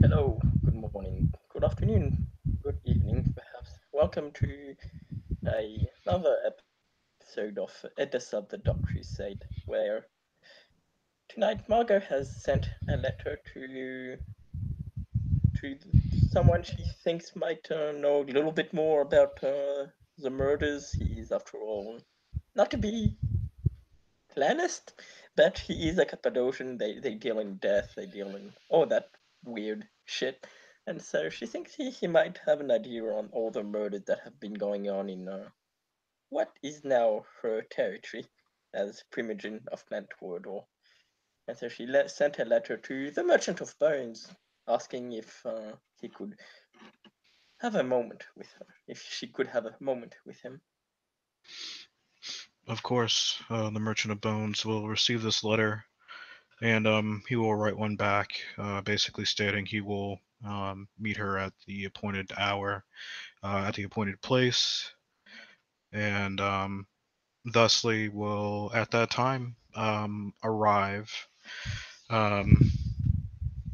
Hello, good morning, good afternoon, good evening, perhaps. Welcome to another episode of Edda Sub the Dog Crusade, where tonight Margot has sent a letter to someone she thinks might know a little bit more about the murders. He is, after all, not to be Lanist, but he is a Cappadocian. They deal in death, they deal in all that weird shit. And so she thinks he might have an idea on all the murders that have been going on in what is now her territory as Primogen of Mount Wardor. And so she sent a letter to the Merchant of Bones asking if he could have a moment with her, if she could have a moment with him. Of course, the Merchant of Bones will receive this letter, and he will write one back, basically stating he will meet her at the appointed hour, at the appointed place, and thusly will at that time arrive. Um,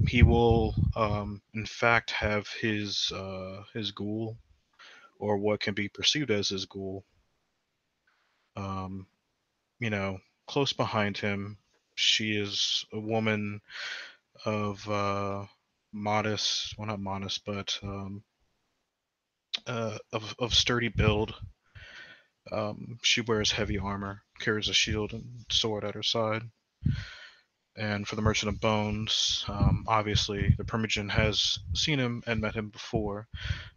he will, in fact, have his ghoul, or what can be perceived as his ghoul, um, you know, close behind him. She is a woman of modest, well, not modest, but of sturdy build. She wears heavy armor, carries a shield and sword at her side. And for the Merchant of Bones, obviously the Primogen has seen him and met him before,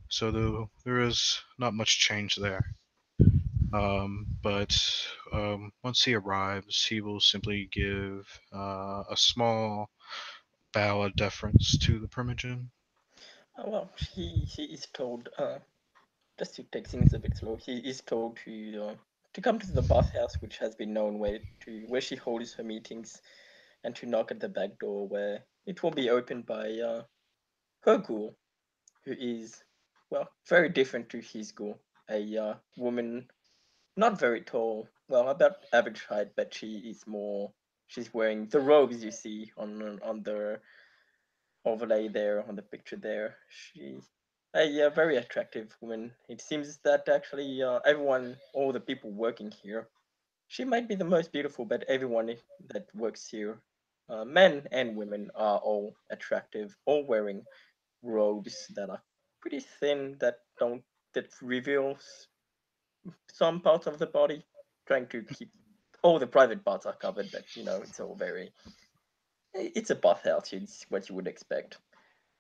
so there is not much change there. But once he arrives, he will simply give a small bow of deference to the Primogen. Well, he is told just to take things a bit slow, he is told to come to the bathhouse, which has been known where she holds her meetings, and to knock at the back door, where it will be opened by her ghoul, who is well very different to his ghoul, a woman not very tall, well about average height, but she is more. She's wearing the robes you see on the overlay there on the picture there. She's a very attractive woman. It seems that actually everyone, all the people working here, she might be the most beautiful, but everyone that works here, men and women, are all attractive, all wearing robes that are pretty thin, that reveals some parts of the body, trying to keep all the private parts are covered, but it's all very. It's a bathhouse. It's what you would expect,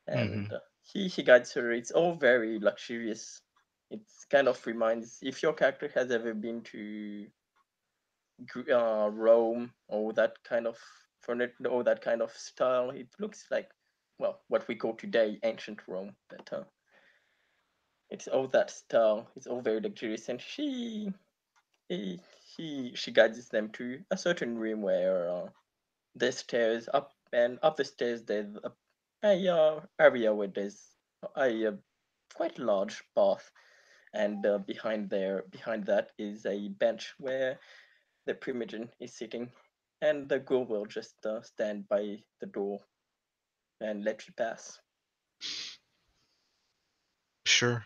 and Hmm. he guides her. It's all very luxurious. It's kind of reminds if your character has ever been to Rome or that kind of furniture or that kind of style. It looks like well what we call today ancient Rome, but it's all that style. It's all very luxurious, and he, she guides them to a certain room where there's stairs up, and up the stairs there's a area where there's a quite large bath, and behind that is a bench where the Primogen is sitting, and the ghoul will just stand by the door and let you pass. Sure.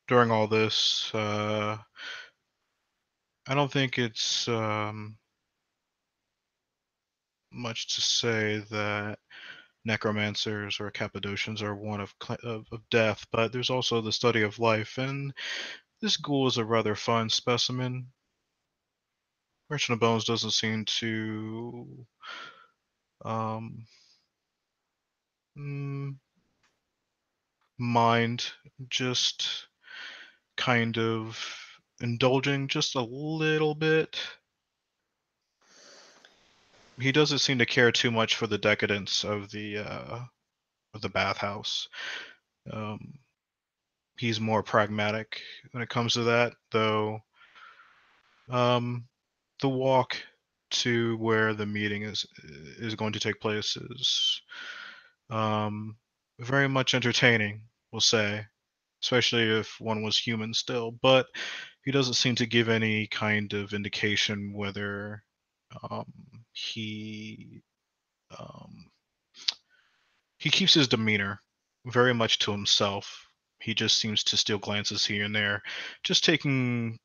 During all this, I don't think it's much to say that necromancers or Cappadocians are one of death, but there's also the study of life, and this ghoul is a rather fine specimen. Merchant of Bones doesn't seem to um, mm, mind just kind of indulging just a little bit. He doesn't seem to care too much for the decadence of the bathhouse. Um, he's more pragmatic when it comes to that, though. Um, the walk to where the meeting is going to take place is um, very much entertaining, we'll say, especially if one was human still. But he doesn't seem to give any kind of indication whether he um, he keeps his demeanor very much to himself. He just seems to steal glances here and there, just taking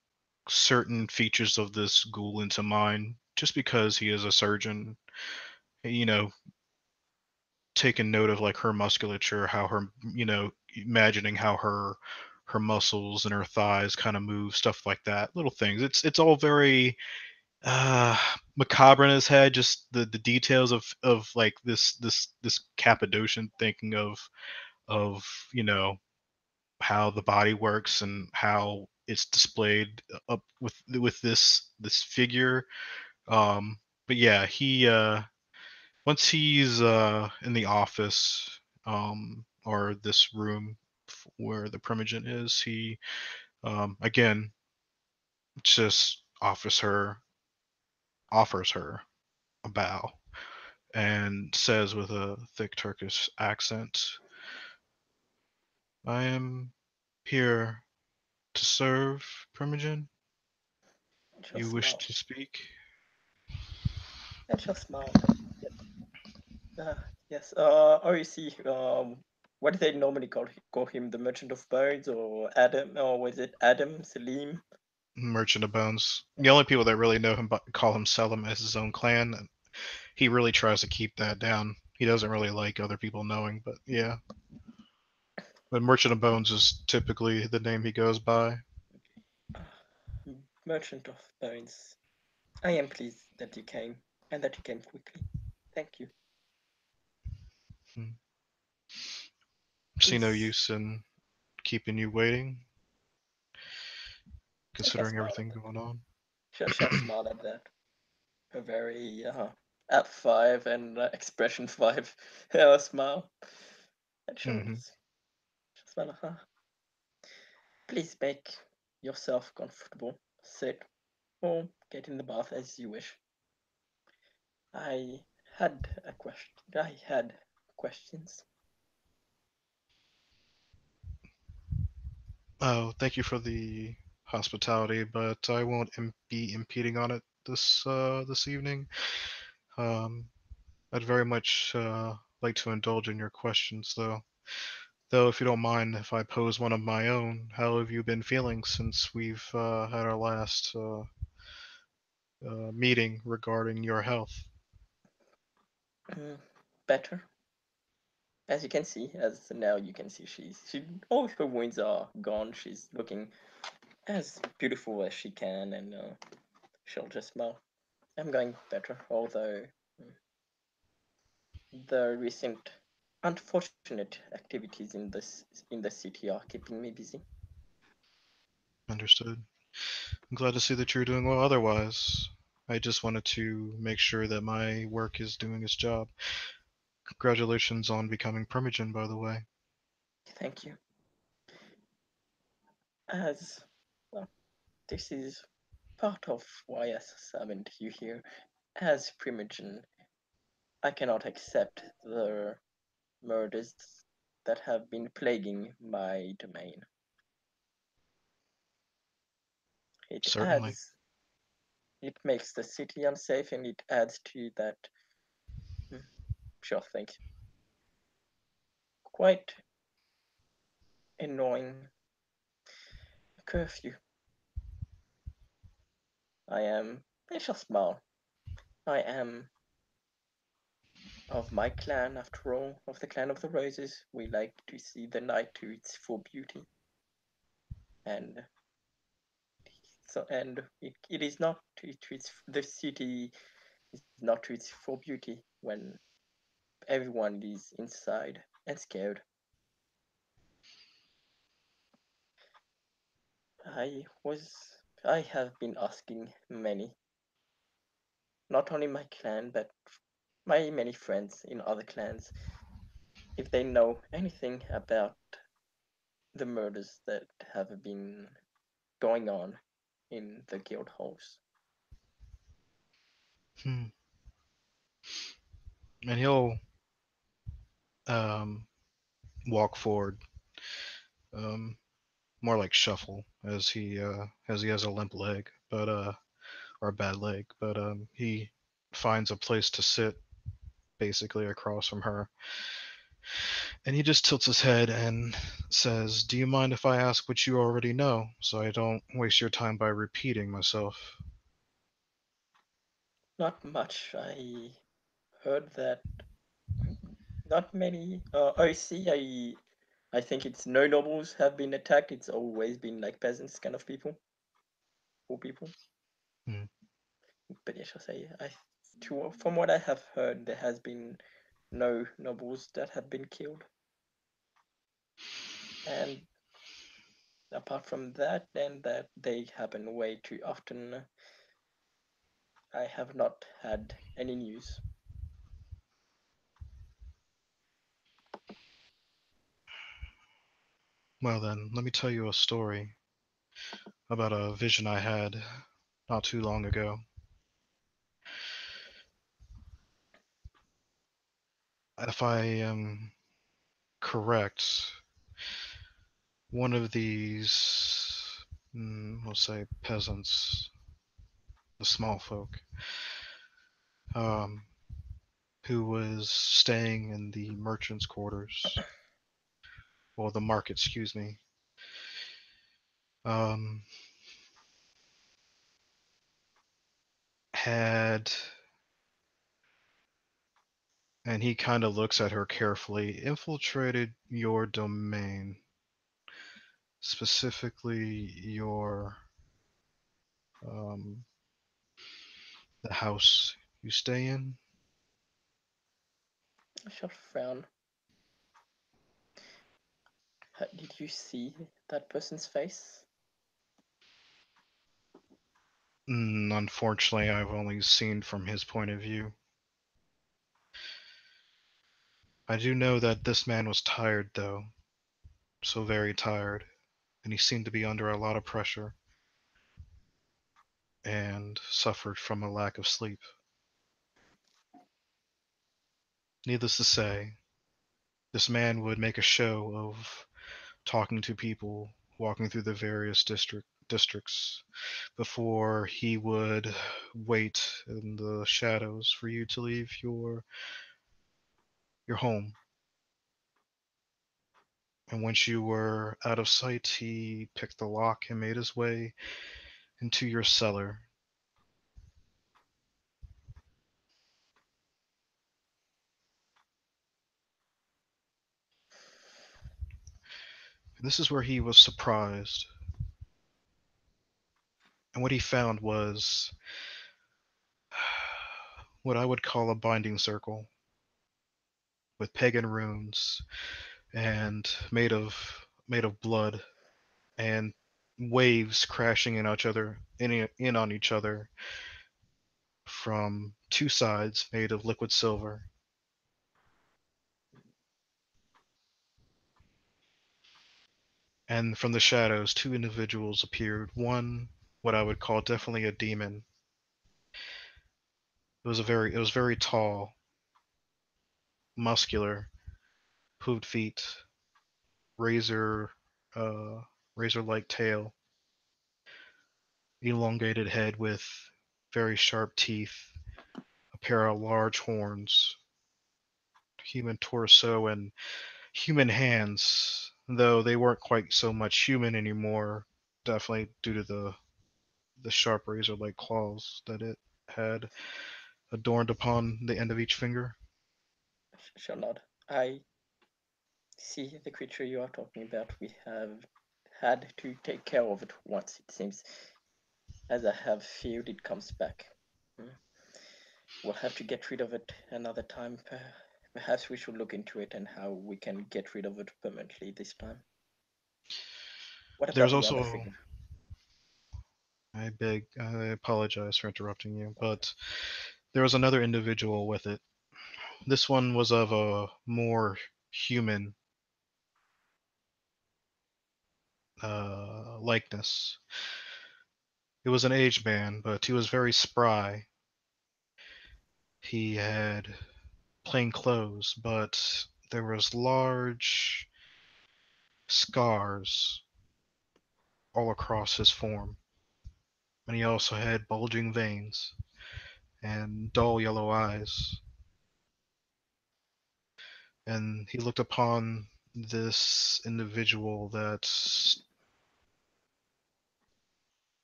certain features of this ghoul into mind, just because he is a surgeon. You know, taking note of like her musculature, how her, imagining how her muscles and her thighs kind of move, stuff like that, little things. It's all very uh macabre in his head, just the details of like this Cappadocian thinking of you know how the body works and how it's displayed up with this figure. But yeah, he once he's in the office, or this room where the Primogen is, he again just offers her a bow and says with a thick Turkish accent, "I am here to serve, Primogen. And she'll You wish smile. to speak?" And she'll smile. Yes. Or you see, what do they normally call him? The Merchant of Birds, or Adam, or was it Adam Salim? Merchant of Bones. The only people that really know him but call him Selim as his own clan. And he really tries to keep that down. He doesn't really like other people knowing, but yeah. But Merchant of Bones is typically the name he goes by. Merchant of Bones. I am pleased that you came, and that you came quickly. Thank you. Hmm. See no Please, use in keeping you waiting, I shall considering smile at everything that. going on. Shall smile at that. A very at five and expression five smile. And Hmm. she'll smile. Please make yourself comfortable. Sit or get in the bath as you wish. I had a question. I had questions. Oh, thank you for the hospitality, but I won't be impeding on it this evening. Um, I'd very much like to indulge in your questions, though. Though, if you don't mind, if I pose one of my own, how have you been feeling since we've had our last meeting regarding your health? Mm, better. As you can see, as now you can see, all her wounds are gone. She's looking as beautiful as she can, and she'll just smile. I'm going better, although the recent unfortunate activities in the city are keeping me busy. Understood. I'm glad to see that you're doing well otherwise. I just wanted to make sure that my work is doing its job. Congratulations on becoming Primogen, by the way. Thank you. As well, this is part of why I summoned you here. As Primogen, I cannot accept the murders that have been plaguing my domain. It Certainly. adds, it makes the city unsafe, and it adds to that. Hmm, sure, thank you. Quite annoying curfew. I am. I shall smile. I am of my clan, after all, of the clan of the Roses. We like to see the night to its full beauty, and it is not to its the city is not to its full beauty when everyone is inside and scared. I have been asking many, not only my clan, but my many friends in other clans, if they know anything about the murders that have been going on in the guild halls. Hmm. And he'll um, walk forward, um, more like shuffle, as he has a limp leg, but or a bad leg, but he finds a place to sit basically across from her. And he just tilts his head and says, "Do you mind if I ask what you already know, so I don't waste your time by repeating myself?" Not much. I heard that not many. I see. I think it's no nobles have been attacked. It's always been like peasants kind of people, poor people. Hmm. But yes, I say from what I have heard, there has been no nobles that have been killed, and apart from that, then that they happen way too often. I have not had any news. Well then, let me tell you a story about a vision I had not too long ago. If I am correct, one of these, we'll say peasants, the small folk, um, who was staying in the merchant's quarters, or the market, excuse me, um, had, and he kind of looks at her carefully, infiltrated your domain, specifically your, um, the house you stay in. I shall frown. Did you see that person's face? Unfortunately, I've only seen from his point of view. I do know that this man was tired, though, so very tired, and he seemed to be under a lot of pressure and suffered from a lack of sleep. Needless to say, this man would make a show of talking to people, walking through the various districts before he would wait in the shadows for you to leave your home. And once you were out of sight, he picked the lock and made his way into your cellar. And this is where he was surprised. And what he found was what I would call a binding circle with pagan runes and made of blood and waves crashing in on each other from two sides made of liquid silver. And from the shadows, two individuals appeared. One, what I would call definitely a demon. It was very tall, muscular, hooved feet, razor, uh, razor-like tail, elongated head with very sharp teeth, a pair of large horns, human torso, and human hands, though they weren't quite so much human anymore, definitely due to the sharp razor-like claws that it had adorned upon the end of each finger. Shall nod. I see the creature you are talking about. We have had to take care of it once, it seems. As I have feared, it comes back. Hmm. We'll have to get rid of it another time. Perhaps we should look into it and how we can get rid of it permanently this time. What There's about the other also, figure? I apologize for interrupting you, but there was another individual with it. This one was of a more human likeness. It was an aged man, but he was very spry. He had plain clothes, but there was large scars all across his form, and he also had bulging veins and dull yellow eyes. and he looked upon this individual that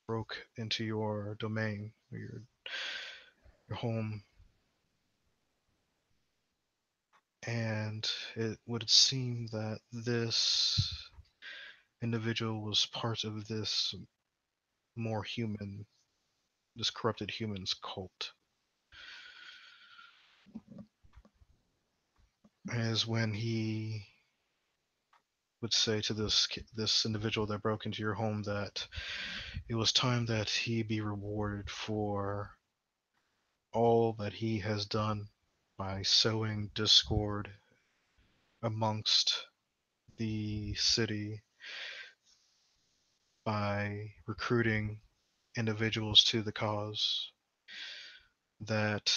broke into your domain, or your home, and it would seem that this individual was part of this more human, this corrupted human's cult. As when he would say to this individual that broke into your home that it was time that he be rewarded for all that he has done by sowing discord amongst the city, by recruiting individuals to the cause, that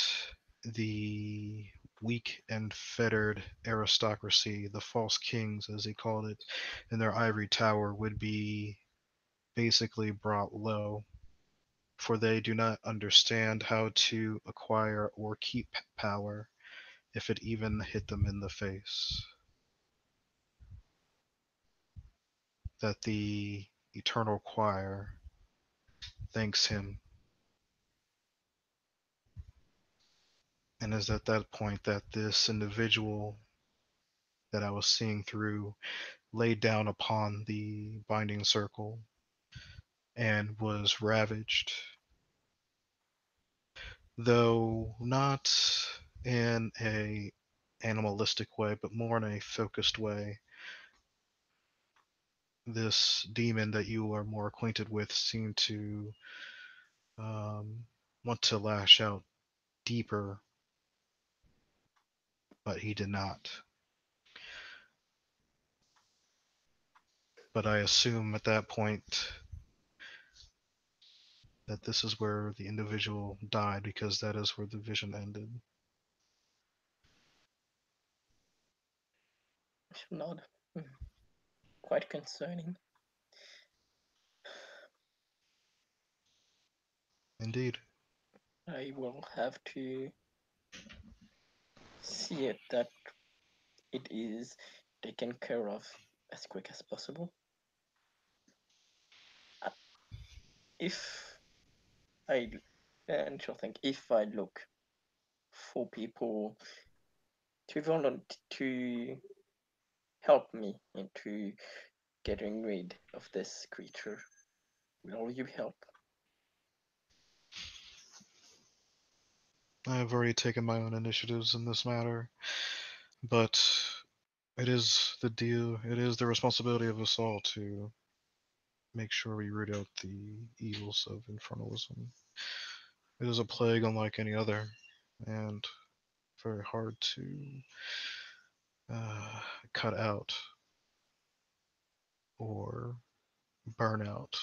the weak and fettered aristocracy, the false kings as he called it, in their ivory tower would be basically brought low, for they do not understand how to acquire or keep power if it even hit them in the face. That the eternal choir thanks him, and is at that point that this individual that I was seeing through laid down upon the binding circle and was ravaged, though not in a animalistic way, but more in a focused way. This demon that you are more acquainted with seemed to um, want to lash out deeper, but he did not. But I assume at that point that this is where the individual died, because that is where the vision ended. She'll nod. Quite concerning. Indeed. I will have to see it that it is taken care of as quick as possible. If I, and she'll think, if I look for people to volunteer to help me into getting rid of this creature, will you help? I have already taken my own initiatives in this matter, but it is the responsibility of us all to make sure we root out the evils of infernalism. It is a plague unlike any other, and very hard to uh, cut out or burn out.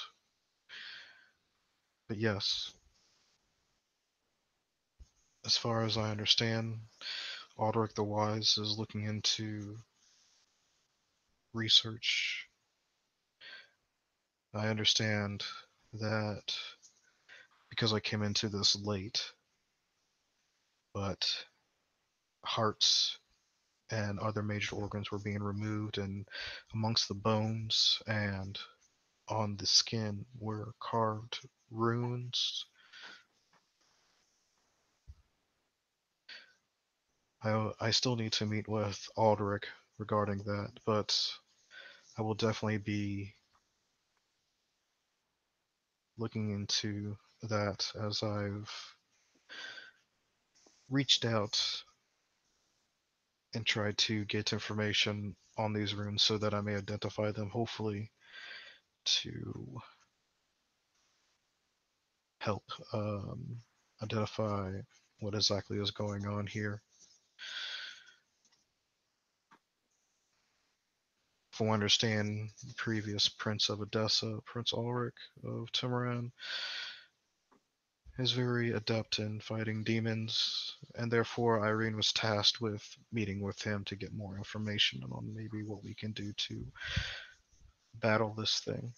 But yes, as far as I understand, Aldrich the Wise is looking into research. I understand that because I came into this late, but hearts and other major organs were being removed, and amongst the bones and on the skin were carved runes. I still need to meet with Aldrich regarding that, but I will definitely be looking into that as I've reached out and tried to get information on these runes so that I may identify them, hopefully to help identify what exactly is going on here. From what I understand, the previous Prince of Edessa, Prince Ulrich of Timoran, is very adept in fighting demons, and therefore Irene was tasked with meeting with him to get more information on maybe what we can do to battle this thing.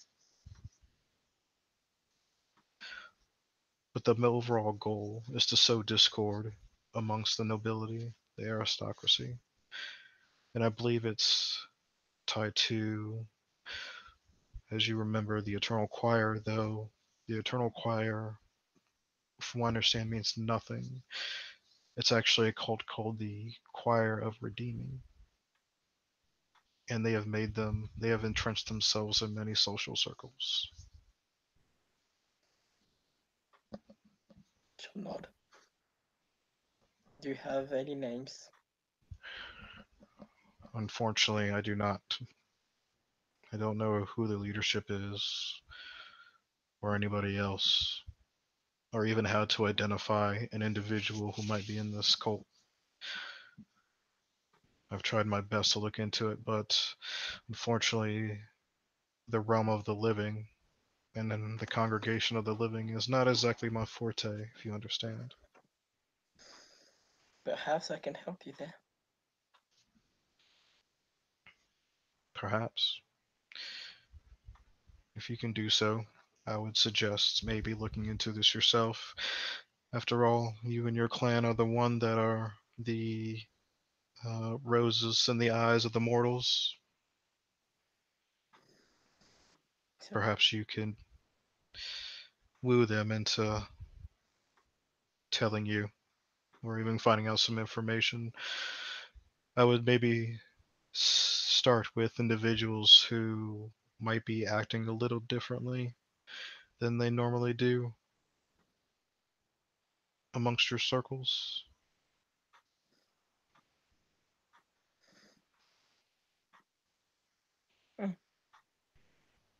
But the overall goal is to sow discord amongst the nobility, the aristocracy. And I believe it's tied to, as you remember, the Eternal Choir, though the Eternal Choir, from what I understand, means nothing. It's actually a cult called the Choir of Redeeming. And they have entrenched themselves in many social circles. Shall nod. Do you have any names? Unfortunately, I do not. I don't know who the leadership is, or anybody else, or even how to identify an individual who might be in this cult. I've tried my best to look into it, but unfortunately, the realm of the living and then the congregation of the living is not exactly my forte, if you understand. Perhaps I can help you there. Perhaps. If you can do so, I would suggest maybe looking into this yourself. After all, you and your clan are the one that are the roses in the eyes of the mortals. So, Perhaps you can woo them into telling you, or even finding out some information. I would maybe start with individuals who might be acting a little differently than they normally do amongst your circles.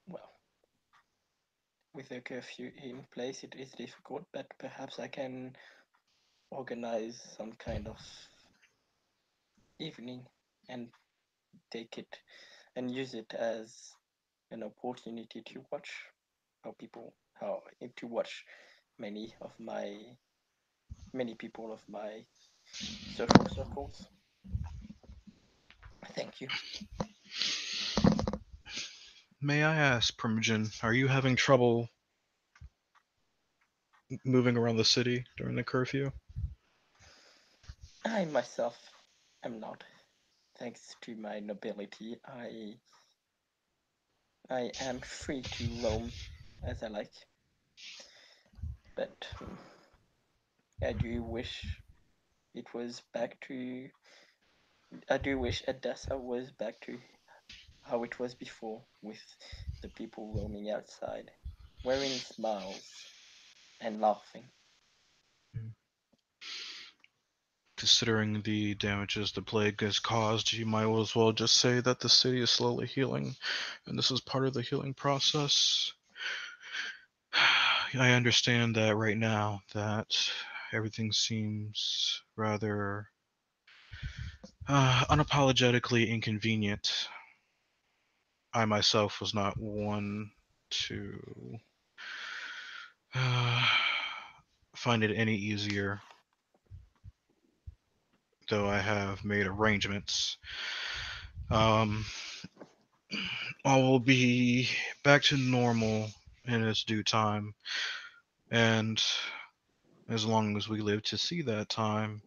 well, with a curfew in place, it is difficult, but perhaps I can organize some kind of evening and take it and use it as an opportunity to watch how to watch many of my many people of my social circles. Thank you. May I ask, Primogen, are you having trouble moving around the city during the curfew? I myself am not. Thanks to my nobility, I am free to roam as I like. But I do wish it was back to. I do wish Edessa was back to how it was before, with the people roaming outside, wearing smiles and laughing. Considering the damages the plague has caused, you might as well just say that the city is slowly healing, and this is part of the healing process. I understand that right now that everything seems rather unapologetically inconvenient. I myself was not one to uh, find it any easier, though I have made arrangements. Um, I will be back to normal in its due time, and as long as we live to see that time,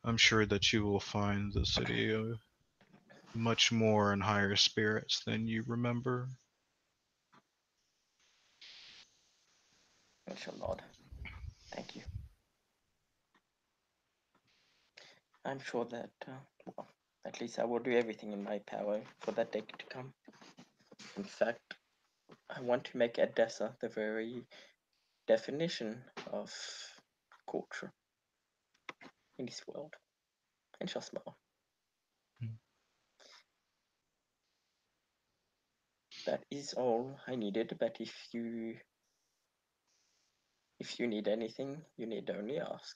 I'm sure that you will find the city much more in higher spirits than you remember. I shall nod. Thank you. I'm sure that, well, at least I will do everything in my power for that day to come. In fact, I want to make Edessa the very definition of culture in this world. And shall smile. Hmm. That is all I needed, but if you need anything, you need only ask.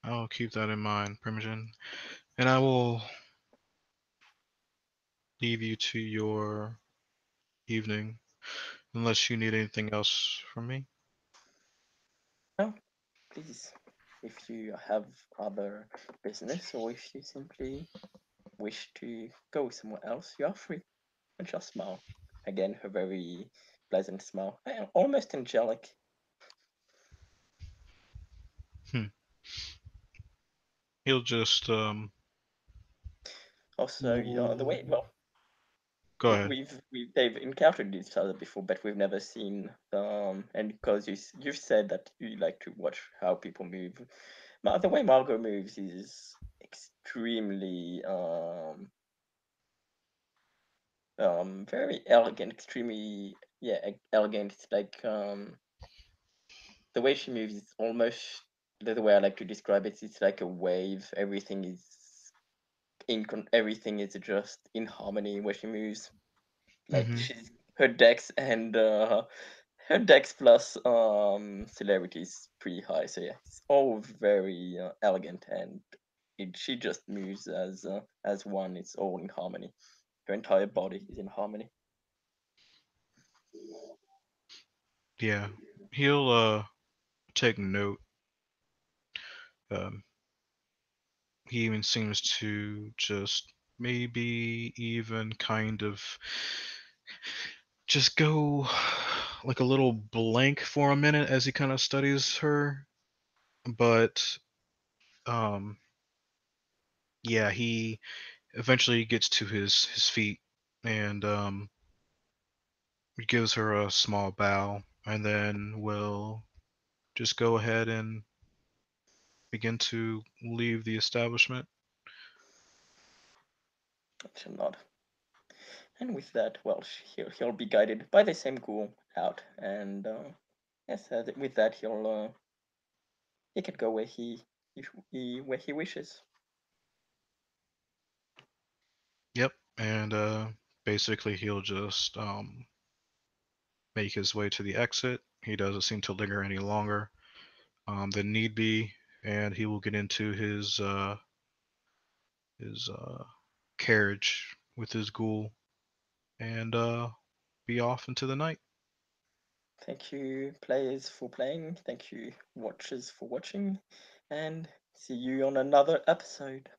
I'll keep that in mind, Primogen, and I will leave you to your evening unless you need anything else from me. No, please. If you have other business or if you simply wish to go somewhere else, you are free. And she'll smile. Again, her very pleasant smile, almost angelic. Hmm. He'll just Also, the way go ahead. they've encountered each other before, but we've never seen and because you've said that you like to watch how people move. The way Margot moves is extremely very elegant, extremely elegant. It's like the way she moves is almost the way I like to describe it. It's like a wave. Everything is just in harmony where she moves. Like Hmm. she's her dex and her dex plus celerity is pretty high. So yeah, it's all very elegant, and she just moves as one. It's all in harmony. Her entire body is in harmony. Yeah, he'll take note. Um, he even seems to just maybe even kind of just go like a little blank for a minute as he kind of studies her. But um, yeah, he eventually gets to his feet and gives her a small bow, and then will just go ahead and begin to leave the establishment. She'll nod. And with that, well, he'll be guided by the same ghoul out, and yes, with that he can go where he wishes. Yep, and basically he'll just make his way to the exit. He doesn't seem to linger any longer than need be, and he will get into his carriage with his ghoul and be off into the night. Thank you, players, for playing. Thank you, watchers, for watching, and see you on another episode.